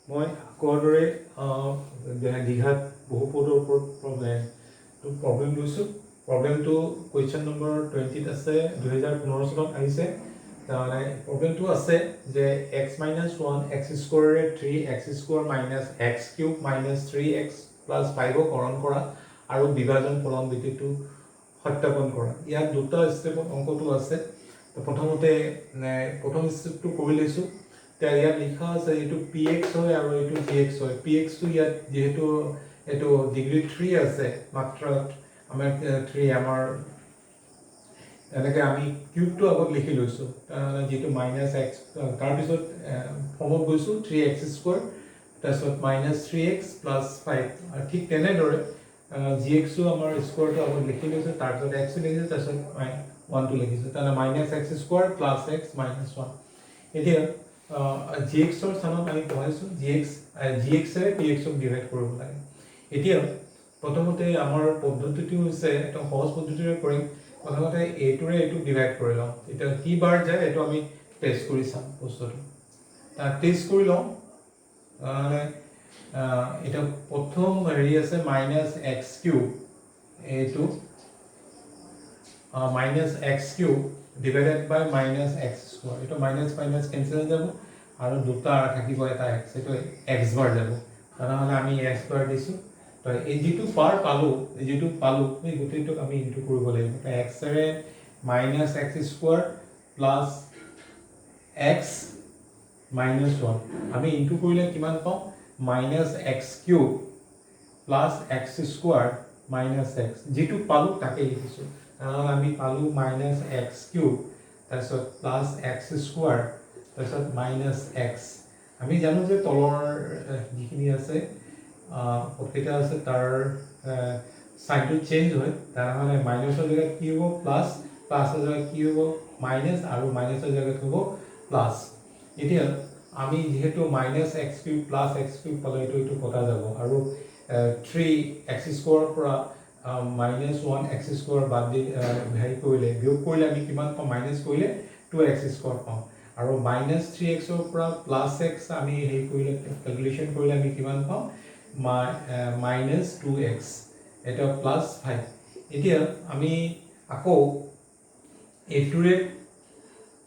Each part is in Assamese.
মই আকৌদৰে দীঘাত বহুপদৰ ওপৰত প্ৰব্লেম লৈছোঁ। প্ৰব্লেমটো কুৱেশ্যন নম্বৰ 20ত আছে, 2015 চনত আহিছে। তাৰমানে প্ৰব্লেমটো আছে যে x-1 x² 3x² - x³ - 3x + 5 হৰণ কৰা আৰু বিভাজন ফলন বিধিটো সত্যাপন কৰা। ইয়াত দুটা ষ্টেপত অংকটো আছে। প্ৰথমতে প্ৰথম ষ্টেপটো কৰি লৈছোঁ। ইয়াত লিখা আছে এইটো px হয় আৰু এইটো gx হয়। px টো ইয়াত যেহেতু এইটো ডিগ্ৰী 3 আছে, মাত্ৰাত আমাৰ 3 আমাৰ এনেকৈ আমি কিউবটো আগত লিখি লৈছোঁ। যিটো -x তাৰপিছত ফৰ্মত গৈছোঁ 3x², তাৰপিছত -3x + 5 আৰু ঠিক তেনেদৰে gxও আমাৰ স্কোৱাৰটো আগত লিখি লৈছোঁ, তাৰপিছত x লিখিছোঁ, তাৰপিছত 1টো লিখিছোঁ। তাৰমানে -x² + x - 1। এতিয়া gxৰ স্থানত আমি পঢ়াইছোঁ gxৰে pxক ডিভাইড কৰিব লাগে। এতিয়া প্ৰথমতে আমাৰ পদ্ধতিটো হৈছে এটা সহজ পদ্ধতিৰে কৰিম। প্ৰথমতে এইটোৰে এইটো ডিভাইড কৰি লওঁ। এতিয়া কি বাৰ যায় এইটো আমি টেষ্ট কৰি চাম বস্তুটো। টেষ্ট কৰি লওঁ। এতিয়া প্ৰথম হেৰি আছে -x³ এইটো -x³ ডিভাইডেড বাই -x²। এইটো মাইনাছ মাইনাছ কেঞ্চেল হৈ যাব আৰু দুটা থাকিব এটা x, এইটো x বাৰ যাব। তেনেহ'লে আমি x বাৰ দিছোঁ। তো এই যিটো বাৰ পালোঁ এই গোটেইটোক আমি ইনটু কৰিব লাগিব। xৰে -x² + x - 1 আমি ইনটু কৰিলে কিমান পাওঁ? -x³ + x² - x। যিটো পালোঁ তাকে লিখিছোঁ। তেনেহ'লে আমি পালোঁ -x³ তাৰপিছত +x² তাৰপিছত -x। আমি জানো যে তলৰ যিখিনি আছে প্ৰত্যেকটা আছে তাৰ চাইনটো চেঞ্জ হয়। তেনেহ'লে মাইনাছৰ জেগাত কি হ'ব? প্লাছ, প্লাছৰ জেগাত কি হ'ব? মাইনাছ, আৰু মাইনাছৰ জেগাত হ'ব প্লাছ। এতিয়া আমি যিহেতু -x³ + x³ পালোঁ, এইটো কটা যাব আৰু 3x² পৰা -1x² বাদ দি হেৰি কৰিলে, বিয়োগ কৰিলে আমি কিমান পাওঁ? মাইনাছ কৰিলে 2x² পাওঁ। আৰু -3x পৰা +x আমি হেৰি কৰিলে কেলকুলেশ্যন কৰিলে আমি কিমান পাওঁ? -2x। এটা +5। এতিয়া আমি আকৌ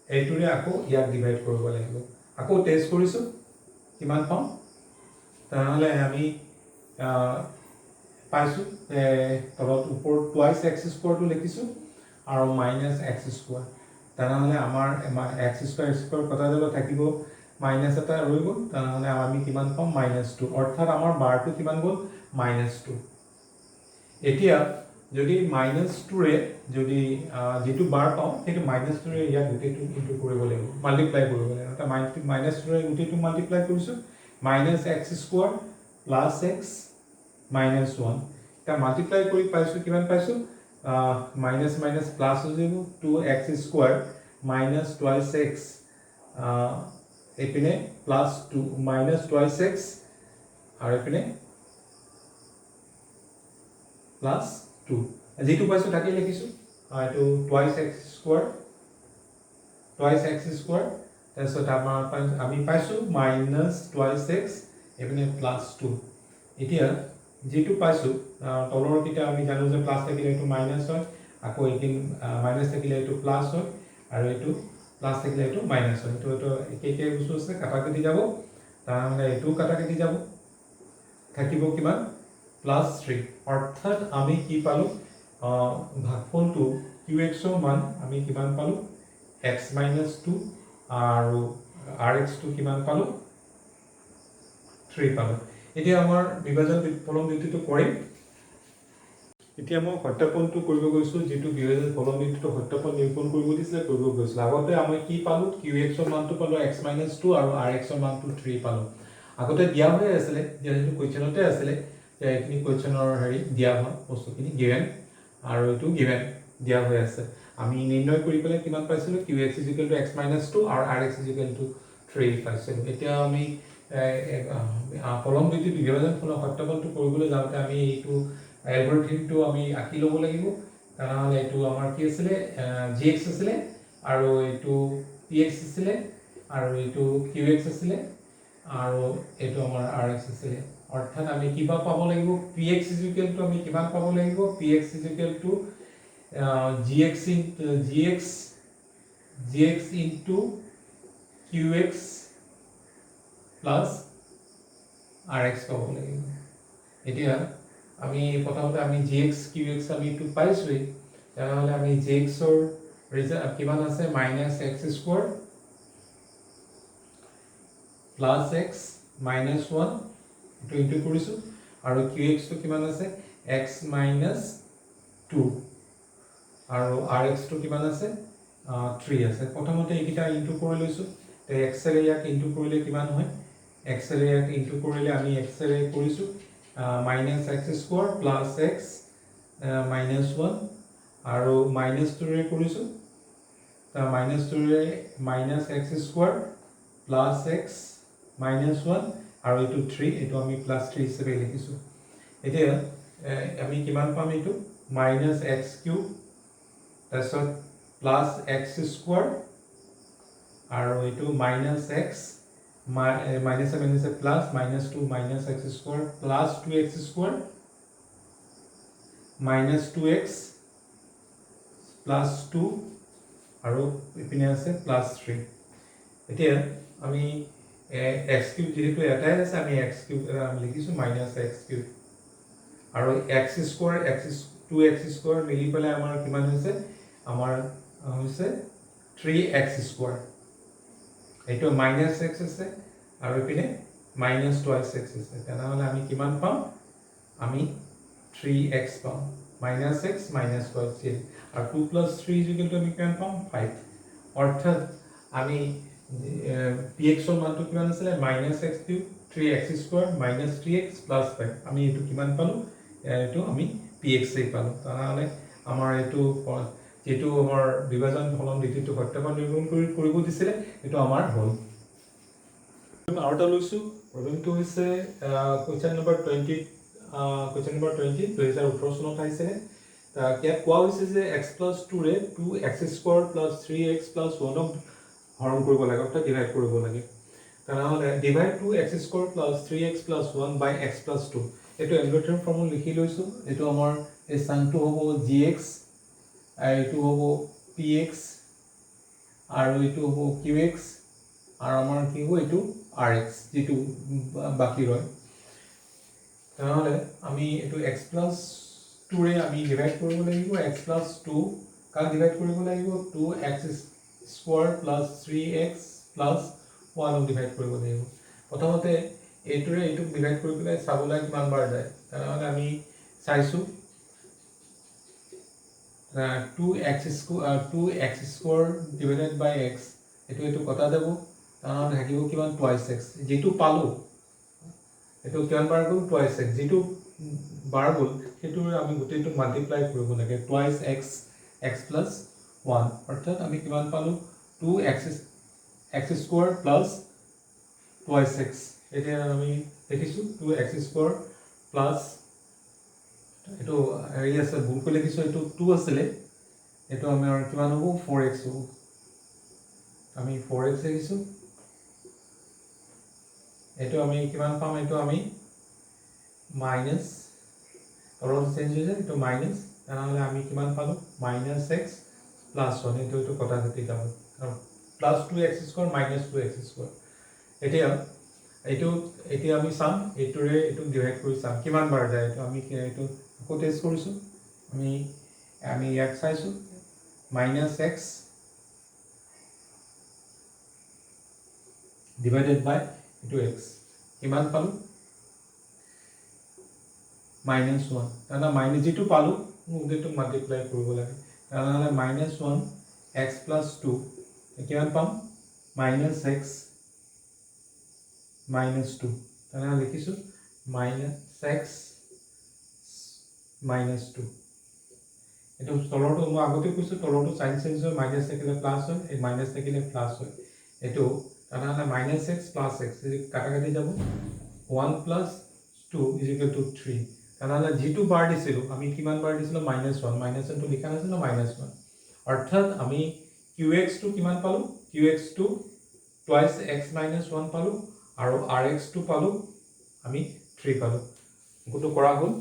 এইটোৰে আকৌ ইয়াক ডিভাইড কৰিব লাগিব। আকৌ টেষ্ট কৰিছোঁ, কিমান পাওঁ? তেনেহ'লে আমি পাইছোঁ তলত ওপৰত +x² লিখিছোঁ আৰু -x²। তেনেহ'লে আমাৰ x² কটা যাব, থাকিব মাইনাছ এটা ৰৈ গ'ল। তেনেহ'লে আমি কিমান পাম? -2। অৰ্থাৎ আমাৰ বাৰটো কিমান গ'ল? -2। এতিয়া যদি -2ৰে যদি যিটো বাৰ পাওঁ সেইটো -2ৰে ইয়াত গোটেইটো ইনটু কৰিব লাগিব, মাল্টিপ্লাই কৰিব লাগিব। অৰ্থাৎ -2ৰে গোটেইটো মাল্টিপ্লাই কৰিছোঁ। -x² + x - 1। এতিয়া মাল্টিপ্লাই কৰি পাইছোঁ, কিমান পাইছোঁ? মাইনাছ মাইনাছ প্লাছ হৈ যাব, 2x² - 2x এইপিনে +2 -2x আৰু এইপিনে +2। যিটো পাইছোঁ তাকেই লিখিছোঁ। এইটো 2x², তাৰপিছত আমি পাইছোঁ -2x এইপিনে +2। এতিয়া যিটো পাইছোঁ তলৰকেইটা আমি জানো যে প্লাছ থাকিলে এইটো মাইনাছ হয়, আকৌ এইখিনি মাইনাছ থাকিলে এইটো প্লাছ হয়, আৰু এইটো প্লাছ থাকিলে এইটো মাইনাছ হয়। এইটো একে বস্তু আছে, কাটা কাটি যাব। তাৰমানে এইটোও কাটা কাটি যাব, থাকিব কিমান? +3। অৰ্থাৎ আমি কি পালোঁ? ভাগফলটো qxৰ মান আমি কিমান পালোঁ? x - 2 আৰু rxটো কিমান পালোঁ? 3 পালোঁ। এতিয়া আমাৰ বিভাজন ফলন নীতিটো কৰিম। এতিয়া মই সত্যাপনটো কৰিব গৈছোঁ, যিটো বিভাজন ফলন নীতিটো সত্যাপন নিৰূপণ কৰিব দিছিলে কৰিব গৈছিলোঁ। আগতে আমি কি পালোঁ? qxৰ মানটো পালোঁ x - 2 আৰু rxৰ মানটো 3 পালোঁ। আগতে দিয়া হৈ আছিলে, যিহেতু কুৱেশ্যনতে আছিলে, এইখিনি কুৱেশ্যনৰ দিয়া হয় বস্তুখিনি গিভেন, আৰু এইটো গিভেন দিয়া হৈ আছে। আমি নিৰ্ণয় কৰি পেলাই কিমান পাইছিলোঁ? qx = x - 2 আৰু rx = 3 পাইছিলোঁ। এতিয়া আমি ফলন নীতি বিভাজন ফলন সত্যাপনটো কৰিবলৈ যাওঁতে আমি এইটো এলগৰিথমটো আমি আঁকি ল'ব লাগিব। তেনেহ'লে এইটো আমাৰ কি আছিলে? gx আছিলে, আৰু এইটো px আছিলে, আৰু এইটো qx আছিলে, আৰু এইটো আমাৰ rx আছে অৰ্থাৎ আমি কিবা পাব লাগিব px = আমি কিমান পাব লাগিব px = gx into qx plus rx পাব লাগিব এতিয়া আমি প্ৰথমতে আমি gx qx আমি এইটো পাইছোই তেনেহলে আমি gx ৰ ৰিজাল্ট কিমান আছে -x² plus x minus 1 to into কৰিছো আৰু qx to কিমান আছে x minus 2 আৰু rx to কিমান আছে 3 আছে প্ৰথমতে এইকিটা ইনটু কৰি লৈছো তে x ৰে ইয়াক ইনটু কৰিলে কিমান হয় x ৰে ইয়াক ইনটু কৰিলে আমি x ৰে কৰিছো -x² plus x minus 1 আৰু -2 ৰে কৰিছো তা -2 ৰে -x² plus x minus 1 আৰু এটো 3 এটো আমি plus 3 হিচাপে লিখিছো এতিয়া আমি কিমান পাম এটো -x³ তাৰছত plus x² আৰু এটো -x minus plus -2 -x² plus 2x² -2x plus 2 আৰু ইপিনে আছে plus 3 এতিয়া আমি x³ যেহেতু এটাই আছে আমি x³ আমি লিখিছো -x³ আৰু x² মিলি পেলাই আমাৰ কিমান হৈছে আমাৰ হৈছে 3x² এইটো -x আছে আৰু ইপিনে -2x আছে তেনেহলে আমি কিমান পাম আমি 3x পাম -x -2x আৰু 2 plus 3 = আমি কিমান পাম 5 অৰ্থাৎ আমি px ৰ মানটো কিমান আছিল -x³ 3x² -3x plus 5 আমি এটো কিমান পালো এটো আমি px এ পালো তাহলে আমাৰ এটো যেটো আমাৰ বিভাজন ফলন নীতিটো সত্যবান নিৰূপণ কৰিব দিছিলে এটো আমাৰ হল আৰু এটা লৈছো প্ৰবলেমটো হৈছে কোৱেশ্চন নম্বৰ 20 2018 চনত আহিছে ইয়াত কোৱা হৈছে যে x + 2 ৰে 2x² + 3x + 1 হৰণ কৰিব লাগে অৰ্থাৎ ডিভাইড কৰিব লাগে তেনেহলে divide 2x² + 3x + 1 by x + 2 এটো এলগৰিথম ফৰ্মুলা লিখি লৈছো এটো আমাৰ এই সামটো হ'ব gx এটো হ'ব px আৰু এটো হ'ব qx আৰু আমাৰ কি হ'ব এটো rx যেটো বাকি ৰয় তাহলে আমি এটো x + 2 ৰে আমি ডিভাইড কৰিব লাগিব x + 2 কাক ডিভাইড কৰিব লাগিব 2x² + 3x + 1 ডিভাইড কৰিব লাগিব প্ৰথমতে এইটোৰে এইটো ডিভাইড কৰি পেলাই চাবলৈ কিমান বাৰ যায় তাহলে আমি চাইছো 2x² divided by x এটো কটা যাব তাহলে থাকিব কিমান twice x যেটো পালো এটো কিমান বাৰ গল twice x যেটো বাৰ গল হেতু আমি গোটেইটো মাল্টিপ্লাই কৰিব লাগে twice x x plus 1 অৰ্থাৎ আমি কিমান পালো 2x² plus twice x এতিয়া আমি দেখিছো 2x² plus এটো হেৰি আছে ভুল কৰি লিখিছো এটো 2 আছিল এটো আমাৰ কিমান হ'ব 4x হ'ব আমি 4x লিখিছো এটো আমি কিমান পাম এটো আমি মাইনাস তলত চেঞ্জ হৈ যায় এটো মাইনাস তাহলে আমি কিমান পালো -x plus 1 এটো কটা কাটি যাব আৰু plus 2x² -2x² এতিয়া আমি সাম এটোৰে এটো ডিভাইড কৰি সাম কিমান বাৰ যায় এটো আমি এটো আকৌ টেস্ট কৰিছো আমি ইয়াক চাইছো -x divided by x কিমান পালো -1 তাহলে মাইনাস যেটো পালো ওদেটো মাল্টিপ্লাই কৰিব লাগে তাহলে -1 x plus 2 কিমান পাম -x -2 তাহলে লিখিছো -x -2 এটো তলৰটো মই আগতে কৈছো তলৰটো সাইন চেঞ্জ হয় মাইনাস থাকিলে প্লাস হয় এই মাইনাস থাকিলে প্লাস হয় এটো তাহলে -x plus x কাটা কাটি যাব 1 plus 2 = 3 তাহলে যেটো বাৰ দিছিলো আমি কিমান বাৰ দিছিলো -1 টো লিখা নাছিল -1 অৰ্থাৎ আমি qx টো কিমান পালো qx টো twice x - 1 পালো আৰু RX টো পালোঁ আমি 3 পালোঁ। গোটো কৰা হ'ল।